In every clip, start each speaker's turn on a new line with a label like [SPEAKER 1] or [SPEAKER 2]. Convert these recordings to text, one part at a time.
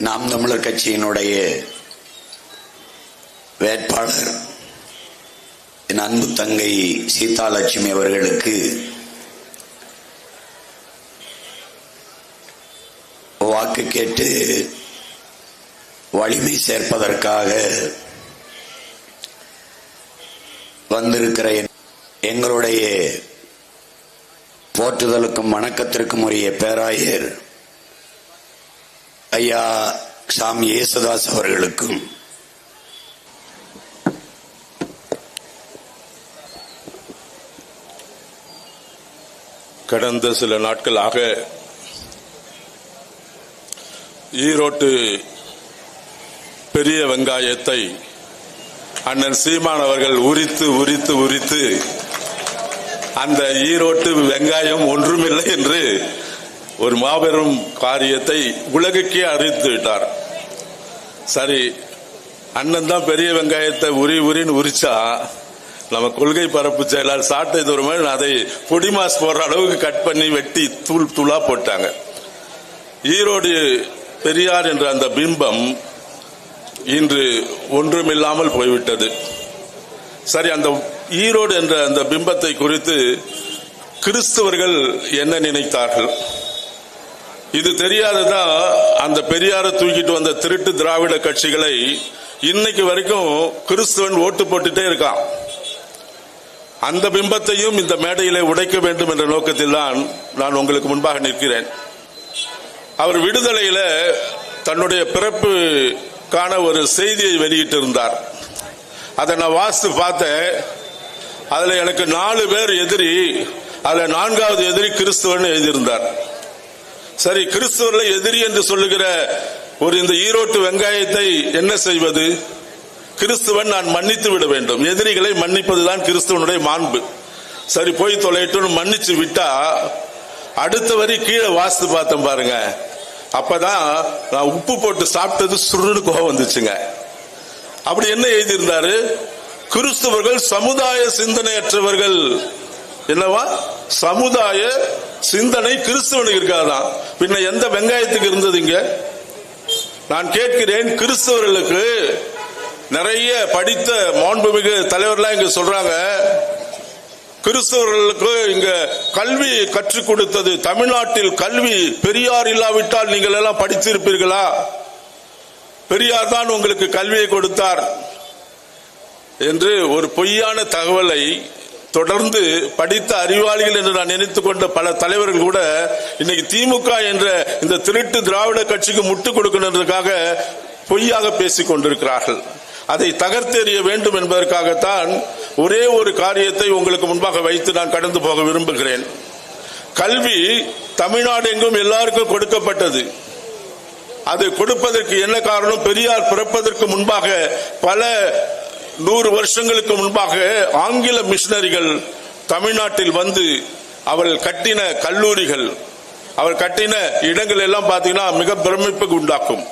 [SPEAKER 1] நாம் தமிழர் கட்சியினுடைய வேட்பாளர் என் அன்பு தங்கை சீதாலட்சுமி அவர்களுக்கு வாக்கு கேட்டு வலிமை சேர்ப்பதற்காக வந்திருக்கிற எங்களுடைய போற்றுதலுக்கும் வணக்கத்திற்கும் உரிய பேராயர் ஐயா சாமி இயேசுதாஸ் அவர்களுக்கும்
[SPEAKER 2] கடந்த சில நாட்களாக ஈரோட்டு பெரிய வெங்காயத்தை அண்ணன் சீமான் அவர்கள் உரித்து அந்த ஈரோட்டு வெங்காயம் ஒன்றுமில்லை என்று ஒரு மாபெரும் காரியத்தை உலகுக்கே அறிவித்து விட்டார். சரி, அண்ணன் தான் பெரிய வெங்காயத்தை உரின்னு உரிச்சா நம்ம கொள்கை பரப்பு செயலாளர் சாட்டை தூரம் அதை பொடி மாஸ் போடுற அளவுக்கு கட் பண்ணி வெட்டி தூளா போட்டாங்க. ஈரோடு பெரியார் என்ற அந்த பிம்பம் இன்று ஒன்றுமில்லாமல் போய்விட்டது. சரி, அந்த ஈரோடு என்ற அந்த பிம்பத்தை குறித்து கிறிஸ்தவர்கள் என்ன நினைத்தார்கள்? இது தெரியாததான் அந்த பெரியாரை தூக்கிட்டு வந்த திருட்டு திராவிட கட்சிகளை இன்னைக்கு வரைக்கும் கிறிஸ்தவன் ஓட்டு போட்டுட்டே இருக்கான். அந்த பிம்பத்தையும் இந்த மேடையிலே உடைக்க வேண்டும் என்ற நோக்கத்தில் தான் நான் உங்களுக்கு முன்பாக நிற்கிறேன். அவர் விடுதலையில தன்னுடைய பிறப்புக்கான ஒரு செய்தியை வெளியிட்டிருந்தார். அதை நான் வாசித்து பார்த்தேன். அதுல எனக்கு 4 பேர் எதிரி, அதுல 4வது எதிரி கிறிஸ்துவன் எழுதியிருந்தார். சரி, கிறிஸ்துவர்களை எதிரி என்று சொல்லுகிற ஒரு இந்த ஈரோட்டு வெங்காயத்தை என்ன செய்வது? கிறிஸ்துவன் நான் மன்னித்து விட வேண்டும், எதிரிகளை மன்னிப்பதுதான் கிறிஸ்துவனுடைய மாண்பு. சரி, போய் தொலைட்டு மன்னிச்சு விட்டா அடுத்த வரி கீழே வாசித்து பார்த்தேன் பாருங்க. அப்பதான் நான் உப்பு போட்டு சாப்பிட்டது சுருன்னு கோவம் வந்துச்சுங்க. அப்படி என்ன எழுதியிருந்தாரு? கிறிஸ்தவர்கள் சமுதாய சிந்தனையற்றவர்கள். என்னவா? சமுதாய சிந்தனை கிறிஸ்தவனுக்கு இருக்காதான், பின்ன எந்த வெங்காயத்துக்கு இருந்தது இங்க? நான் கேட்கிறேன், கிறிஸ்தவர்களுக்கு நிறைய படித்த மாண்புமிகு தலைவர்லாம் இங்க சொல்றாங்க, கிறிஸ்தவர்களுக்கு இங்க கல்வி கற்றுக் கொடுத்தது தமிழ்நாட்டில் கல்வி பெரியார் இல்லாவிட்டால் நீங்கள் எல்லாம் படித்திருப்பீர்களா? பெரியார் தான் உங்களுக்கு கல்வியை கொடுத்தார் என்று ஒரு பொய்யான தகவலை தொடர்ந்து படித்த அறிவாளிகள் என்று நான் நினைத்துக் கொண்ட பல தலைவர்கள் கூட இன்னைக்கு திமுக என்ற இந்த திருட்டு திராவிட கட்சிக்கு முட்டு கொடுக்கணுன்றதுக்காக பொய்யாக பேசிக் கொண்டிருக்கிறார்கள். அதை தகர்த்தெறிய வேண்டும் என்பதற்காகத்தான் ஒரே ஒரு காரியத்தை உங்களுக்கு முன்பாக வைத்து நான் கடந்து போக விரும்புகிறேன். கல்வி தமிழ்நாடு எங்கும் எல்லாருக்கும் கொடுக்கப்பட்டது. அது கொடுப்பதற்கு என்ன காரணம்? பெரியார் பிறப்பதற்கு முன்பாக பல 100 வருஷங்களுக்கு முன்பாக ஆங்கில மிஷனரிகள் தமிழ்நாட்டில் வந்து அவர்கள் கட்டின கல்லூரிகள், அவர் கட்டின இடங்கள் எல்லாம் பாத்தீங்கன்னா மிக பிரமிப்புக்கு உண்டாக்கும்.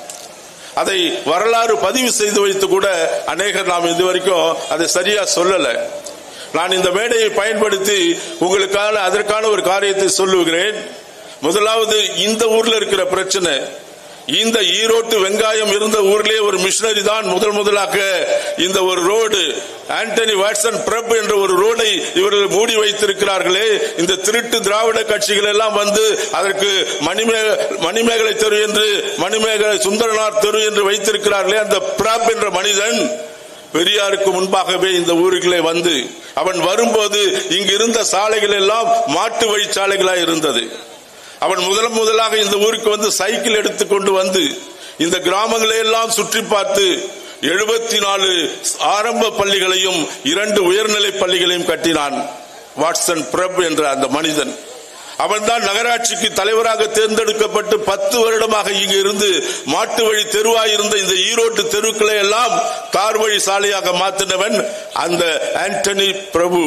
[SPEAKER 2] அதை வரலாறு பதிவு செய்து வைத்து கூட அநேகர் நாம் இதுவரைக்கும் அதை சரியா சொல்லல. நான் இந்த மேடையை பயன்படுத்தி உங்களுக்கான அதற்கான ஒரு காரியத்தை சொல்லுகிறேன். முதலாவது, இந்த ஊர்ல இருக்கிற பிரச்சனை, இந்த ஈரோட்டு வெங்காயம் இருந்த ஊரிலே ஒரு மிஷனரி தான் முதலாக இந்த ஒரு ரோடு, ஆண்டனி வாட்சன் பிரப் என்ற ஒரு ரோடை இவர்கள் மூடி வைத்திருக்கிறார்களே. இந்த திருட்டு திராவிட கட்சிகள் எல்லாம் வந்து அதற்கு மணிமேகலை தெரு என்று, மணிமேகலை சுந்தரனார் தெரு என்று வைத்திருக்கிறார்களே. அந்த பிரப் என்ற மனிதன் பெரியாருக்கு முன்பாகவே இந்த ஊருக்குள்ளே வந்து, அவன் வரும்போது இங்கு இருந்த சாலைகள் எல்லாம் மாட்டு வழி சாலைகளாக இருந்தது. அவன் முதலாக இந்த ஊருக்கு வந்து சைக்கிள் எடுத்துக்கொண்டு வந்து இந்த கிராமங்களை எல்லாம் சுற்றி பார்த்து 74 ஆரம்ப பள்ளிகளையும் 2 உயர்நிலை பள்ளிகளையும் கட்டினான். வாட்சன் பிரப் என்ற அந்த மனிதன், அவன் தான் நகராட்சிக்கு தலைவராக தேர்ந்தெடுக்கப்பட்டு 10 வருடமாக இங்கு இருந்து மாட்டு வழி தெருவாயிருந்த இந்த ஈரோட்டு தெருக்களை எல்லாம் தார் வழி சாலையாக மாற்றினவன் அந்த ஆண்டனி பிரபு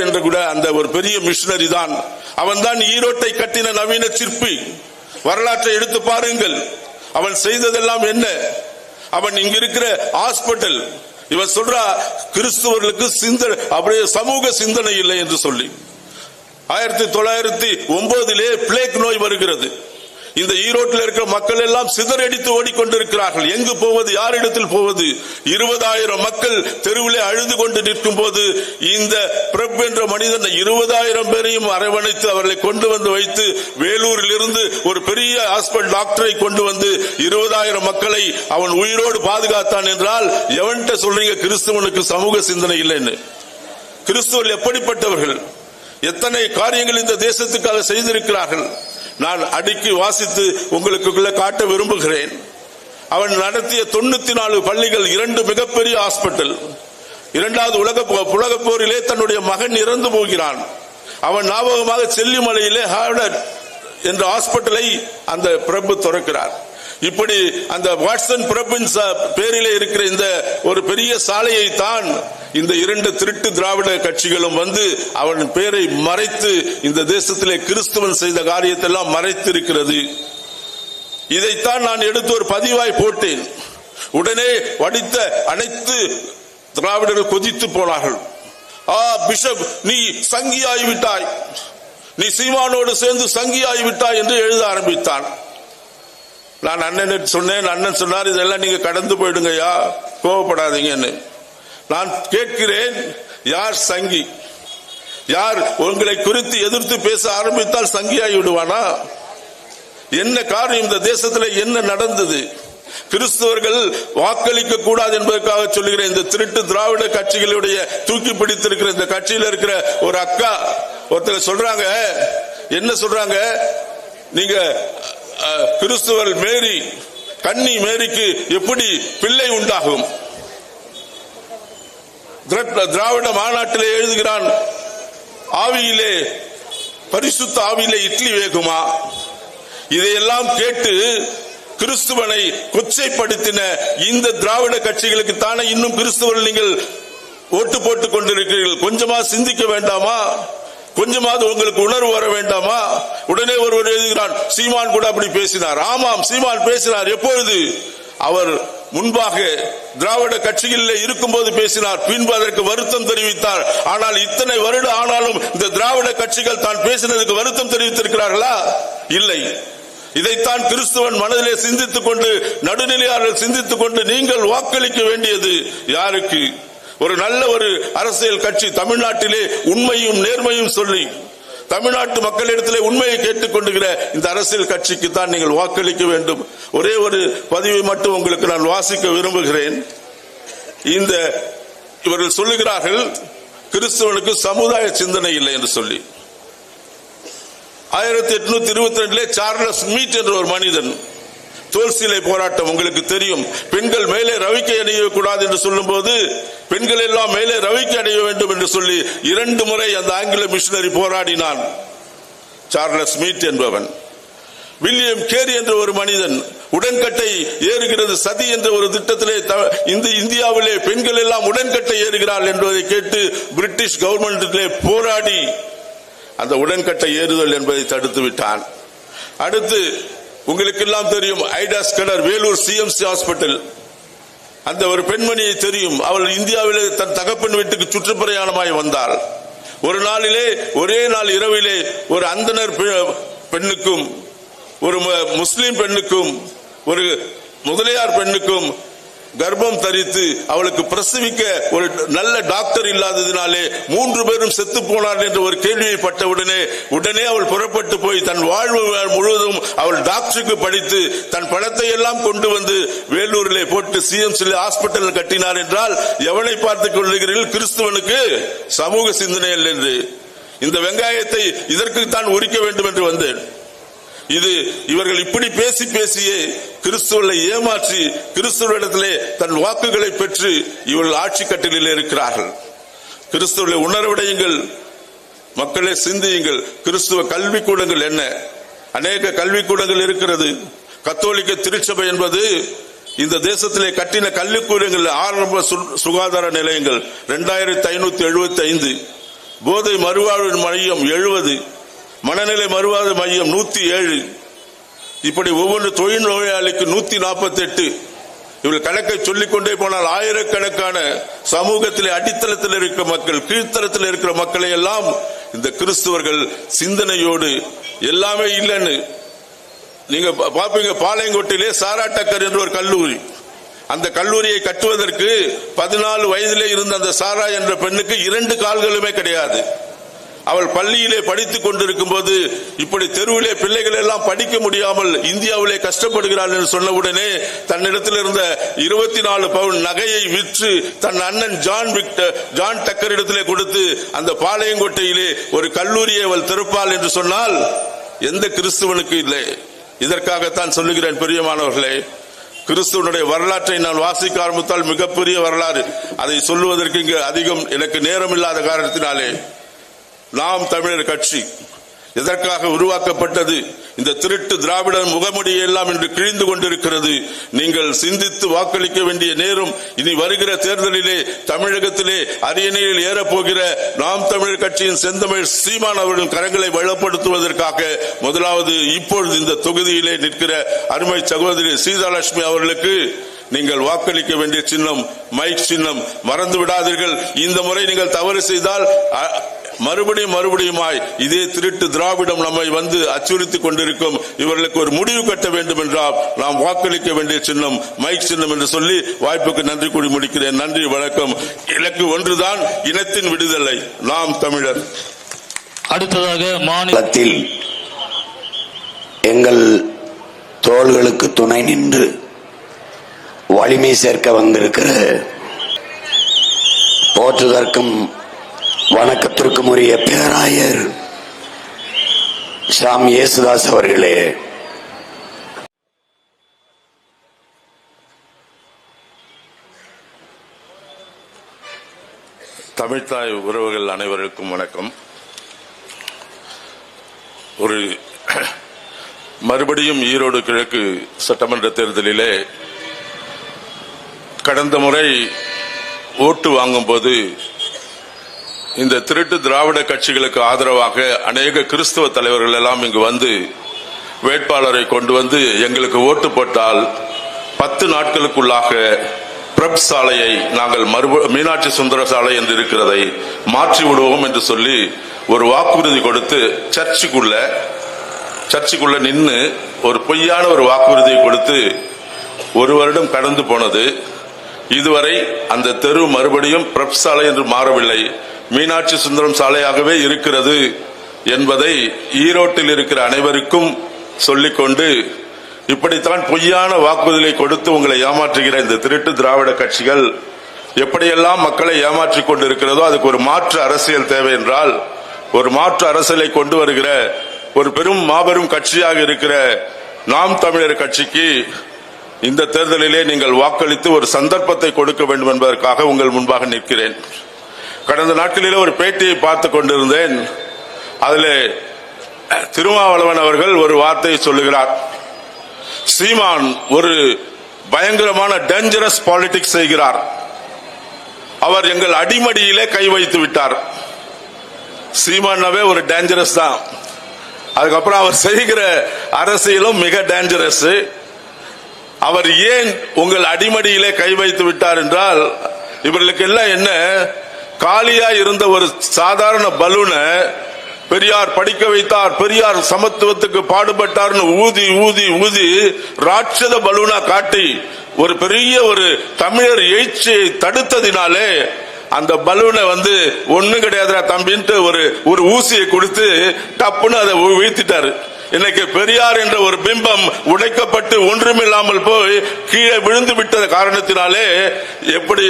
[SPEAKER 2] என்று கூட அந்த ஒரு பெரிய மிஷனரி தான். அவன் தான் ஈரோட்டை கட்டின நவீன சிற்பி. வரலாற்றை எடுத்து பாருங்கள், அவன் செய்ததெல்லாம் என்ன? அவன் இங்க இருக்கிற ஹாஸ்பிட்டல், இவன் சொல்றா கிறிஸ்துவர்களுக்கு சிந்தனை, அப்படியே சமூக சிந்தனை இல்லை என்று சொல்லி 1909 பிளேக் நோய் வருகிறது. இந்த ஈரோட்டில் இருக்கிற மக்கள் எல்லாம் சிதறடித்து ஓடிக்கொண்டிருக்கிறார்கள். எங்கு போவது, யாரிடத்தில் போவது? 20,000 மக்கள் தெருவிலே அழுது கொண்டு நிற்கும் போது இந்த பிரப் என்ற மனிதன் 20,000 பேரையும் அரவணைத்து அவர்களை கொண்டு வந்து வைத்து வேலூரில் இருந்து ஒரு பெரிய ஹாஸ்பிட்டல் டாக்டரை கொண்டு வந்து 20,000 மக்களை அவன் உயிரோடு பாதுகாத்தான் என்றால் எவன்கிட்ட சொல்றீங்க கிறிஸ்துவனுக்கு சமூக சிந்தனை இல்லைன்னு? கிறிஸ்துவர்கள் எப்படிப்பட்டவர்கள்? எத்தனை காரியங்கள் இந்த தேசத்துக்காக செய்திருக்கிறார்கள். நான் அடுக்கி வாசித்து உங்களுக்குள்ள காட்ட விரும்புகிறேன். அவன் நடத்திய 94 பள்ளிகள், 2 மிகப்பெரிய ஹாஸ்பிட்டல். 2வது உலகப் போரிலே தன்னுடைய மகன் இறந்து போகிறான். அவன் ஞாபகமாக செல்லிமலையிலே ஹார்வர்ட் என்ற ஹாஸ்பிட்டலை அந்த பிரபு திறக்கிறார். இப்படி அந்த வாட்சன் பிரபின் பேரிலே இருக்கிற இந்த ஒரு பெரிய சாலையை தான் இந்த 2 திருட்டு திராவிட கட்சிகளும் வந்து அவன் பேரை மறைத்து இந்த தேசத்திலே கிறிஸ்துவன் செய்த காரியத்தை எல்லாம் மறைத்து இருக்கிறது. இதைத்தான் நான் எடுத்து ஒரு பதிவாய் போட்டேன். உடனே வடித்த அனைத்து திராவிடர்கள் கொதித்து போனார்கள். பிஷப், நீ சங்கியாகிவிட்டாய், நீ சீமானோடு சேர்ந்து சங்கியாகிவிட்டாய் என்று எழுத ஆரம்பித்தான். நான் அண்ணன் சொன்னேன். அண்ணன் சொன்னார், இதெல்லாம் நீங்க கடந்து போயிடுங்கய்யா, கோவப்படாதீங்கன்னு. நான் கேட்கிறேன், யார் சங்கி? யார் உங்களை குறித்து எதிர்த்து பேச ஆரம்பித்தால் சங்கியாகி விடுவானா? என்ன காரியம்? இந்த தேசத்தில் என்ன நடந்தது? கிறிஸ்தவர்கள் வாக்களிக்க கூடாது என்பதற்காக சொல்லுகிறேன். இந்த திருட்டு திராவிட கட்சிகளுடைய தூக்கி பிடித்திருக்கிற இந்த கட்சியில் இருக்கிற ஒரு அக்கா ஒருத்தர் சொல்றாங்க, என்ன சொல்றாங்க, நீங்க கிறிஸ்துவர் மேரி, கன்னி மேரிக்கு எப்படி பிள்ளை உண்டாகும்? திராவிட மாநாட்டிலே எழுதுகிறான், ஆவியிலே, பரிசுத்த ஆவியிலே இட்லி வேகுமா? இதையெல்லாம் கேட்டு கிறிஸ்துவனை கொச்சைப்படுத்தின இந்த திராவிட கட்சிகளுக்கு தானே இன்னும் கிறிஸ்துவர்கள் நீங்கள் ஓட்டு போட்டுக் கொண்டிருக்கிறீர்கள். கொஞ்சமா சிந்திக்க வேண்டாமா? கொஞ்சமாவது உங்களுக்கு உணர்வு வர வேண்டாமா? உடனே ஒருவர் எழுதுகிறான், சீமான் கூட அப்படி பேசினார். ஆமாம், சீமான் பேசினார். எப்பொழுது? அவர் முன்பாக திராவிட கட்சிகளில் இருக்கும் போது பேசினார், பின்பு அதற்கு வருத்தம் தெரிவித்தார். ஆனால் இத்தனை வருடம் ஆனாலும் இந்த திராவிட கட்சிகள் தான் பேசினதுக்கு வருத்தம் தெரிவித்திருக்கிறார்களா? இல்லை. இதைத்தான் கிறிஸ்துவன் மனதிலே சிந்தித்துக் கொண்டு, நடுநிலையாளர்கள் சிந்தித்துக் கொண்டு, நீங்கள் வாக்களிக்க வேண்டியது யாருக்கு? ஒரு நல்ல ஒரு அரசியல் கட்சி தமிழ்நாட்டிலே உண்மையும் நேர்மையும் சொல்லி தமிழ்நாட்டு மக்களிடத்திலே உண்மையை கேட்டுக் கொண்டுகிற இந்த அரசியல் கட்சிக்கு தான் நீங்கள் வாக்களிக்க வேண்டும். ஒரே ஒரு பதிவை மட்டும் உங்களுக்கு நான் வாசிக்க விரும்புகிறேன். இவர்கள் சொல்லுகிறார்கள் கிறிஸ்தவனுக்கு சமுதாய சிந்தனை இல்லை என்று சொல்லி. 1822 சார்லஸ் மீட் என்ற ஒரு மனிதன் தோல் சிலை போராட்டம் உங்களுக்கு தெரியும். பெண்கள் மேலே ரவிக்கை அணியக்கூடாது என்று சொல்லும் போது பெண்கள் எல்லாம் மேலே ரவிக்கை அணிய வேண்டும் என்று சொல்லி 2 முறை அந்த ஆங்கில மிஷனரி போராடினான், சார்லஸ் மீட் என்பவன். வில்லியம் கேரி என்ற ஒரு மனிதன் உடன்கட்டை ஏறுகிறது சதி என்ற ஒரு திட்டத்திலே இந்தியாவிலே பெண்கள் எல்லாம் உடன்கட்டை ஏறுகிறார்கள் என்பதை கேட்டு பிரிட்டிஷ் கவர்மெண்டிலே போராடி அந்த உடன்கட்டை ஏறுதல் என்பதை தடுத்து விட்டான். அடுத்து உங்களுக்கு எல்லாம் தெரியும், ஐடா ஸ்கலர், வேலூர் சிஎம்சி ஹாஸ்பிட்டல். அந்த ஒரு பெண்மணியை தெரியும். அவள் இந்தியாவிலே தன் தகப்பன் வீட்டுக்கு சுற்றுப்பிரயாணமாய் வந்தாள். ஒரு நாளிலே, ஒரே நாள் இரவிலே ஒரு அந்தனர் பெண்ணுக்கும், ஒரு முஸ்லிம் பெண்ணுக்கும், ஒரு முதலியார் பெண்ணுக்கும் கர்ப்பம் தரித்து அவளுக்கு பிரசவிக்க ஒரு நல்ல டாக்டர் இல்லாததினாலே 3 பேரும் செத்து போனார்கள் என்ற ஒரு கேள்வியை உடனே அவள் புறப்பட்டு போய் தன் வாழ்வு முழுவதும் அவள் டாக்டருக்கு படித்து தன் பணத்தை எல்லாம் கொண்டு வந்து வேலூரிலே போட்டு சிஎம்சி ஹாஸ்பிட்டல் கட்டினார் என்றால் எவனை பார்த்துக் கொள்ளுகிறீர்கள்? கிறிஸ்துவனுக்கு சமூக சிந்தனை என்று. இந்த வெங்காயத்தை இதற்கு தான் உரிக்க வேண்டும் என்று வந்தேன். இது இவர்கள் இப்படி பேசி பேசியே கிறிஸ்துவனை ஏமாற்றி கிறிஸ்துவனிடத்திலே தன் வாக்குகளை பெற்று இவர்கள் ஆட்சி கட்டிலில் இருக்கிறார்கள். கிறிஸ்துவனை உணர்வடையுங்கள், மக்களே சிந்தியுங்கள். கிறிஸ்துவ கல்விக்கூடங்கள் என்ன? அநேக கல்விக்கூடங்கள் இருக்கிறது. கத்தோலிக்க திருச்சபை என்பது இந்த தேசத்திலே கட்டின கல்விக்கூடங்கள் ஆரம்ப சுகாதார நிலையங்கள் 2575, போதை மறுவாழ்வு மையம் 70, மனநிலை மறுவாத மையம் 107, இப்படி ஒவ்வொரு தொழில் நோயாளிக்கு 148. இவர்கள் கணக்கை சொல்லிக் கொண்டே போனால் ஆயிரக்கணக்கான சமூகத்திலே அடித்தளத்தில் இருக்கிற மக்கள், கீழ்த்தளத்தில் இருக்கிற மக்களை எல்லாம் இந்த கிறிஸ்துவர்கள் சிந்தனையோடு எல்லாமே இல்லைன்னு நீங்க பாப்பீங்க, பாளையங்கோட்டையிலே சாரா டக்கர் என்ற ஒரு கல்லூரி. அந்த கல்லூரியை கட்டுவதற்கு 14 வயதிலே இருந்த அந்த சாரா என்ற பெண்ணுக்கு 2 கால்களுமே கிடையாது. அவள் பள்ளியிலே படித்துக் கொண்டிருக்கும் போது இப்படி தெருவிலே பிள்ளைகள் எல்லாம் படிக்க முடியாமல் இந்தியாவிலே கஷ்டப்படுகிறாள் என்று சொன்னவுடனே தன்னிடத்தில் இருந்த 24 பவுன் நகையை விற்று தன் அண்ணன் ஜான் டக்கர் இடத்திலே கொடுத்து அந்த பாளையங்கோட்டையிலே ஒரு கல்லூரியை அவள் திறப்பாள் என்று சொன்னால் எந்த கிறிஸ்துவனுக்கு இல்லை. இதற்காகத்தான் சொல்லுகிறேன் பிரியமானவர்களே, கிறிஸ்துவனுடைய வரலாற்றை நான் வாசிக்க ஆரம்பித்தால் மிகப்பெரிய வரலாறு. அதை சொல்லுவதற்கு இங்கு அதிகம் எனக்கு நேரம் இல்லாத காரணத்தினாலே, நாம் தமிழர் கட்சி எதற்காக உருவாக்கப்பட்டது? இந்த திருட்டு திராவிட முகமுடியை எல்லாம் இன்று கிழிந்து கொண்டிருக்கிறது. நீங்கள் சிந்தித்து வாக்களிக்க வேண்டிய நேரம் இனி வருகிற தேர்தலிலே தமிழகத்திலே அரியணையில் ஏறப்போகிற நாம் தமிழர் கட்சியின் செந்தமிழ் சீமான் அவர்களின் கரங்களை வளப்படுத்துவதற்காக முதலாவது இப்பொழுது இந்த தொகுதியிலே நிற்கிற அருமை சகோதரி சீதாலட்சுமி அவர்களுக்கு நீங்கள் வாக்களிக்க வேண்டிய சின்னம் மைக் சின்னம். மறந்து விடாதீர்கள். இந்த முறை நீங்கள் தவறு செய்தால் மறுபடியுமாய் இதே திருட்டு திராவிடம் நம்மை வந்து அச்சுறுத்திக் கொண்டிருக்கும். இவர்களுக்கு ஒரு முடிவு கட்ட வேண்டும் என்றால் நாம் வாக்களிக்க வேண்டிய சின்னம் மைக் சின்னம் என்று சொல்லி வாய்ப்புக்கு நன்றி கூறி முடிக்கிறேன். நன்றி, வணக்கம். இலக்கு ஒன்றுதான், இனத்தின் விடுதலை, நாம் தமிழர்.
[SPEAKER 3] அடுத்ததாக மாநிலத்தில்
[SPEAKER 1] எங்கள் தோள்களுக்கு துணை நின்று வலிமை சேர்க்க வந்திருக்கிற போற்றுதற்கும் வணக்கத்திற்கும் உரிய பேராயர் சாம் இயேசுதாஸ் அவர்களே,
[SPEAKER 2] தமிழ்தாய் உறவுகள் அனைவருக்கும் வணக்கம். மறுபடியும் ஈரோடு கிழக்கு சட்டமன்ற தேர்தலிலே கடந்த முறை ஓட்டு வாங்கும் போது இந்த திருட்டு திராவிட கட்சிகளுக்கு ஆதரவாக அநேக கிறிஸ்தவ தலைவர்கள் எல்லாம் இங்கு வந்து வேட்பாளரை கொண்டு வந்து எங்களுக்கு ஓட்டு போட்டால் 10 நாட்களுக்குள்ளாக பிரப் சாலையை நாங்கள் மீனாட்சி சுந்தர சாலை என்று இருக்கிறதை மாற்றி விடுவோம் என்று சொல்லி ஒரு வாக்குறுதி கொடுத்து சர்ச்சுக்குள்ள நின்று ஒரு பொய்யான ஒரு வாக்குறுதியை கொடுத்து 1 வருடம் கடந்து போனது. இதுவரை அந்த தெரு மறுபடியும் பிரப் சாலை என்று மாறவில்லை, மீனாட்சி சுந்தரம் சாலையாகவே இருக்கிறது என்பதை ஈரோட்டில் இருக்கிற அனைவருக்கும் சொல்லிக்கொண்டு, இப்படித்தான் பொய்யான வாக்குறுதியை கொடுத்து உங்களை ஏமாற்றுகிற இந்த திருட்டு திராவிட கட்சிகள் எப்படியெல்லாம் மக்களை ஏமாற்றிக் கொண்டிருக்கிறதோ அதுக்கு ஒரு மாற்று அரசியல் தேவை என்றால், ஒரு மாற்று அரசியலை கொண்டு வருகிற ஒரு மாபெரும் கட்சியாக இருக்கிற நாம் தமிழர் கட்சிக்கு இந்த தேர்தலிலே நீங்கள் வாக்களித்து ஒரு சந்தர்ப்பத்தை கொடுக்க வேண்டும் என்பதற்காக உங்கள் முன்பாக நிற்கிறேன். கடந்த நாட்களிலே ஒரு பேட்டியை பார்த்து கொண்டிருந்தேன். அதில் திருமாவளவன் அவர்கள் ஒரு வார்த்தையை சொல்லுகிறார். சீமான் ஒரு பயங்கரமான டேஞ்சரஸ் பாலிடிக்ஸ் செய்கிறார், அவர் எங்கள் அடிமடியிலே கை வைத்து விட்டார். சீமானவே ஒரு டேஞ்சரஸ் தான், அதுக்கப்புறம் அவர் செய்கிற அரசியலும் மிக டேஞ்சரஸ். அவர் ஏன் உங்கள் அடிமடியிலே கை வைத்து விட்டார் என்றால், இவர்களுக்கு எல்லாம் என்ன, காலியா இருந்த ஒரு சாதாரண பலூனை பெரியார் படிக்க வைத்தார், பெரியார் சமத்துவத்துக்கு பாடுபட்டார்னு ஊதி ஊதி ஊதி ராட்சத பலூனா காட்டி ஒரு பெரிய ஒரு தமிழர் எழுச்சியை தடுத்ததினாலே அந்த பலூனை வந்து ஒண்ணும் கிடையாதுடா தம்பின்ட்டு ஒரு ஊசியை கொடுத்து டப்புன்னு அதை வீழ்த்திட்டாரு. இன்னைக்கு பெரியார் என்ற ஒரு பிம்பம் உடைக்கப்பட்டு ஒன்றுமில்லாமல் போய் கீழே விழுந்து விட்ட காரணத்தினாலே எப்படி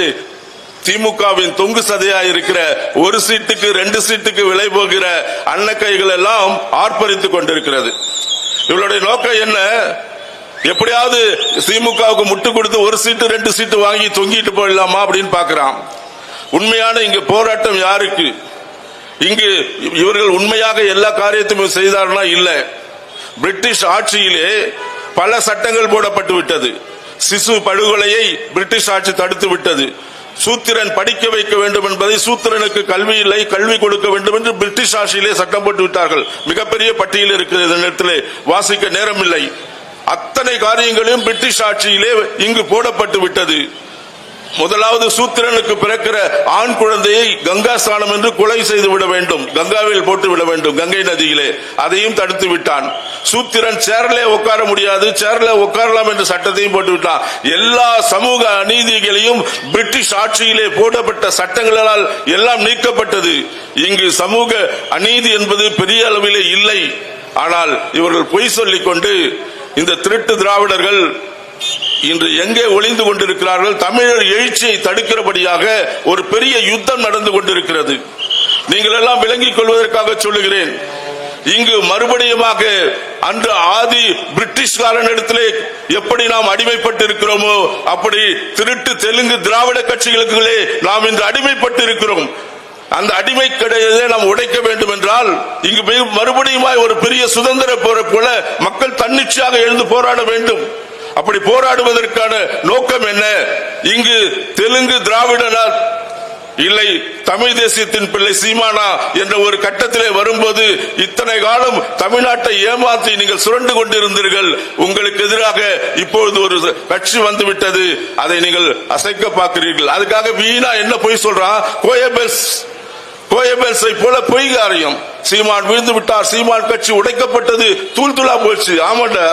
[SPEAKER 2] திமுகவின் தொங்கு சதையா இருக்கிற 1 சீட்டுக்கு 2 சீட்டுக்கு விலை போகிற அன்னக்கைகள் எல்லாம் ஆர்ப்பரித்துக் கொண்டிருக்கிறது. இவருடைய நோக்கம் என்ன? எப்படியாவது திமுகவுக்கு முட்டு கொடுத்து 1 சீட்டு 2 சீட்டு வாங்கி தொங்கிட்டு போயிடலாமா அப்படின்னு பாக்குறான். உண்மையான இங்கு போராட்டம் யாருக்கு? இங்கு இவர்கள் உண்மையாக எல்லா காரியத்தையும் செய்தார்னா இல்ல. பிரிட்டிஷ் ஆட்சியிலே பல சட்டங்கள் போடப்பட்டு விட்டது. சிசு படுகொலையை பிரிட்டிஷ் ஆட்சி தடுத்து விட்டது. சூத்திரன் படிக்க வைக்க வேண்டும் என்பதை, சூத்திரனுக்கு கல்வி இல்லை, கல்வி கொடுக்க வேண்டும் என்று பிரிட்டிஷ் ஆட்சியிலே சட்டம் போட்டு விட்டார்கள். மிகப்பெரிய பட்டியல் இருக்கிறது, நேரத்திலே வாசிக்க நேரம் இல்லை. அத்தனை காரியங்களையும் பிரிட்டிஷ் ஆட்சியிலே இங்கு போடப்பட்டு விட்டது. முதலாவது சூத்திரனுக்கு பிறக்கிற ஆண் குழந்தையை கங்கா ஸ்நானம் என்று கொலை செய்து விட வேண்டும், கங்காவில் போட்டு விட வேண்டும், கங்கை நதியிலே. அதையும் தடுத்து விட்டான். சூத்திரன் சேர்ல உட்கார முடியாது, சேர்ல உட்காரலாம் என்ற சட்டத்தையும் போட்டு விட்டான். எல்லா சமூக அநீதிகளையும் பிரிட்டிஷ் ஆட்சியிலே போடப்பட்ட சட்டங்களால் எல்லாம் நீக்கப்பட்டது. இங்கு சமூக அநீதி என்பது பெரிய அளவிலே இல்லை. ஆனால் இவர்கள் பொய் சொல்லிக் கொண்டு இந்த திருட்டு திராவிடர்கள் இன்று எங்கே ஒளிந்து கொண்டிருக்கிறார்கள்? தமிழர் எழுச்சியை தடுக்கிறபடியாக ஒரு பெரிய யுத்தம் நடந்து கொண்டிருக்கிறது. நீங்கள் எல்லாம் விளங்கிக் கொள்வதற்காக சொல்லுகிறேன். இங்கு மறுபடியுமாக அன்று ஆதி பிரிட்டிஷ்காரனிடத்திலே எப்படி நாம் அடிமைப்பட்டு இருக்கிறோமோ அப்படி திருட்டு தெலுங்கு திராவிட கட்சிகளுக்குள்ளே நாம் இன்று அடிமைப்பட்டு இருக்கிறோம். அந்த அடிமை கடையை நாம் உடைக்க வேண்டும் என்றால் இங்கு மறுபடியும் ஒரு பெரிய சுதந்திர போரை போல மக்கள் தன்னிச்சையாக எழுந்து போராட வேண்டும். அப்படி போராடுவதற்கான நோக்கம் என்ன? இங்கு தெலுங்கு திராவிடனா இல்லை தமிழ் தேசியத்தின் பிள்ளை சீமானா என்ற ஒரு கட்டத்திலே வரும்போது இத்தனை காலம் தமிழ்நாட்டை ஏமாற்றி நீங்கள் சுரண்டு கொண்டிருந்தீர்கள். உங்களுக்கு எதிராக இப்பொழுது ஒரு கட்சி வந்துவிட்டது, அதை நீங்கள் அசைக்க பார்க்கிறீர்கள். அதுக்காக வீணா என்ன பொய் சொல்றான்? கோயபல்ஸை போல பொய் காரியம். சீமான் விழுந்து விட்டார், சீமான் கட்சி உடைக்கப்பட்டது, தூள் தூளா போச்சு. ஆமாண்டா,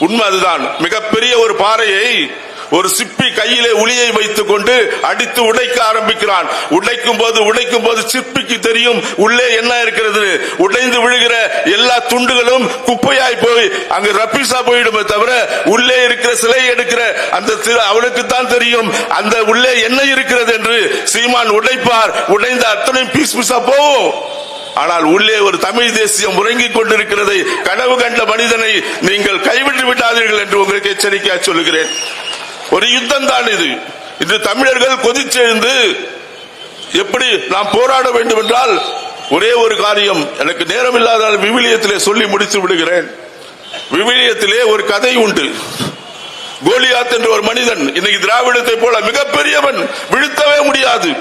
[SPEAKER 2] உண்மை அதுதான். மிகப்பெரிய ஒரு பாறையை ஒரு சிப்பி கையிலே உளியை வைத்துக் கொண்டு அடித்து உடைக்க ஆரம்பிக்கிறான். உடைக்கும் போது சிப்பிக்கு தெரியும் உள்ளே என்ன இருக்கிறது. உடைந்து விழுகிற எல்லா துண்டுகளும் குப்பையாய் போய் அங்கு ரப்பீஸா போயிடுமே தவிர உள்ளே இருக்கிற சிலை எடுக்கிற அந்த அவனுக்கு தான் தெரியும் அந்த உள்ளே என்ன இருக்கிறது என்று. சீமான் உடைப்பார், உடைந்த அத்தனை பீஸ் பீஸா போகும். ஆனால் உள்ளே ஒரு தமிழ் தேசியம் உறங்கிக் கொண்டிருக்கிறதை கனவு கண்ட மனிதனை நீங்கள் கைவிட்டு விட்டாதீர்கள் என்று உங்களுக்கு எச்சரிக்கையாக சொல்லுகிறேன். ஒரு யுத்தம் தான் இது. இன்று தமிழர்கள் கொதிச்செழுந்து எப்படி நாம் போராட வேண்டும் என்றால் ஒரே ஒரு காரியம். எனக்கு நேரம் இல்லாதால் விவிலியத்திலே சொல்லி முடித்து விடுகிறேன். விவிலியத்திலே ஒரு கதை உண்டு. கோலியாத் என்ற ஒரு மனிதன் இன்னைக்கு திராவிடத்தை போல மிகப்பெரியவன், வீழ்த்தவே முடியாது.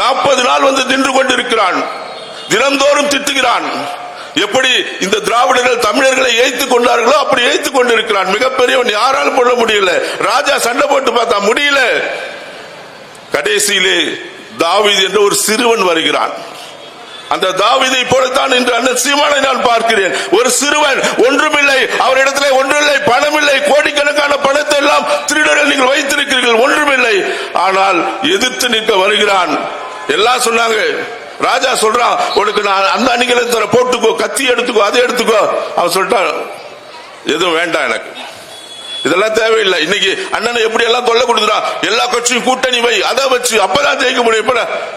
[SPEAKER 2] 40 நாள் வந்து நின்று கொண்டிருக்கிறான், தினந்தோறும் திட்டுகிறான். எப்படி இந்த திராவிடர்கள் தமிழர்களை ஏய்த்துக் கொண்டார்களோ அப்படி ஏய்த்துக் கொண்டிருக்கிறான். மிகப்பெரியவன், யாராலும் கொள்ள முடியல. ராஜா சண்டை போட்டு பார்த்தா முடியல. கடைசியிலே தாவீது என்ற ஒரு சிறுவன் வருகிறான். அந்த தாவீதை போலத்தான் இன்று அண்ணன் சீமானை நான் பார்க்கிறேன். ஒரு சிறுவன், ஒன்றுமில்லை அவரிடத்திலே, ஒன்றுமில்லை, பணமில்லை, கோடிக்கணக்கான பணத்தை எல்லாம் திருடர்கள் நீங்கள் வைத்திருக்கிறீர்கள், ஒன்றுமில்லை. ஆனால் எதிர்த்து நிற்க வருகிறான். எல்லாம் சொன்னாங்க. ராஜா சொல்றான், உனக்கு நான் அந்த அணிகளை தர, போட்டுக்கோ, கத்தி எடுத்துக்கோ, அதை எடுத்துக்கோ. அவன் சொல்லிட்டான், எதுவும் வேண்டாம், எனக்கு இதெல்லாம் தேவையில்லை. இன்னைக்கு அண்ணனை எப்படி எல்லாம் தொல்லை கொடுத்துறான், எல்லா கட்சியும் கூட்டணி வை, அதை வச்சு அப்பதான் ஜெயிக்க முடியும்.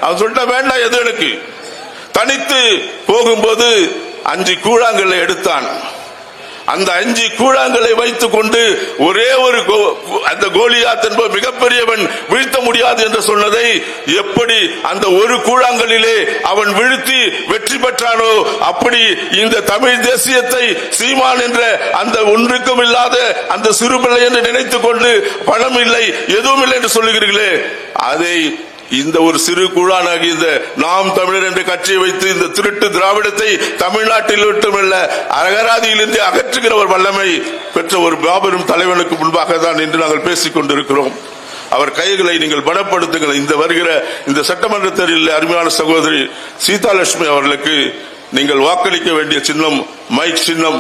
[SPEAKER 2] அவன் சொல்லிட்டான், வேண்டாம், எது எனக்கு. தனித்து போகும்போது 5 கூழாங்கல்லை எடுத்தான். அந்த 5 கூழாங்கல்லை வைத்துக் கொண்டு ஒரே ஒரு அந்த கோலியாத் என்பது மிகப்பெரியவன், வீழ்த்த முடியாது என்று சொன்னதை எப்படி அந்த ஒரு கூழாங்கல்லிலே அவன் வீழ்த்தி வெற்றி பெற்றானோ அப்படி இந்த தமிழ் தேசியத்தை சீமான் என்ற அந்த ஒன்றுக்கும் இல்லாத அந்த சிறுபிள்ளை என்று நினைத்துக் கொண்டு பணம் இல்லை, எதுவும் இல்லை என்று சொல்லுகிறீர்களே, அதை இந்த ஒரு சிறு குழானாகி இந்த நாம் தமிழர் என்ற கட்சியை வைத்து இந்த திருட்டு திராவிடத்தை தமிழ்நாட்டில் மட்டுமல்ல அகராதியிலிருந்து அகற்றுகிற ஒரு வல்லமை பெற்ற ஒரு மாபெரும் தலைவனுக்கு முன்பாக தான் இன்று நாங்கள் பேசிக் கொண்டிருக்கிறோம். அவர் கைகளை நீங்கள் பலப்படுத்துங்கள். இந்த வருகிற இந்த சட்டமன்ற தேர்தலில் அருமையான சகோதரி சீதாலட்சுமி அவர்களுக்கு நீங்கள் வாக்களிக்க வேண்டிய சின்னம் மைக் சின்னம்.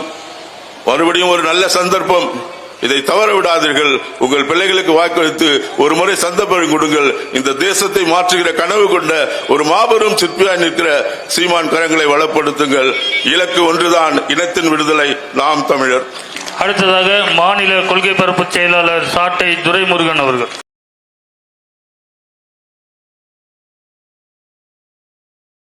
[SPEAKER 2] மறுபடியும் ஒரு நல்ல சந்தர்ப்பம், இதை தவற விடாதீர்கள். உங்கள் பிள்ளைகளுக்கு வாக்களித்து ஒரு முறை சந்தர்ப்பம் கொடுங்கள். இந்த தேசத்தை மாற்றுகிற கனவு கொண்ட ஒரு மாபெரும் சிற்பியாய் நிற்கிற சீமான் கரங்களை வளப்படுத்துங்கள். இலக்கு ஒன்றுதான், இனத்தின் விடுதலை, நாம் தமிழர்.
[SPEAKER 3] அடுத்ததாக மாநில கொள்கை பரப்பு செயலாளர் சாட்டை துரைமுருகன் அவர்கள்.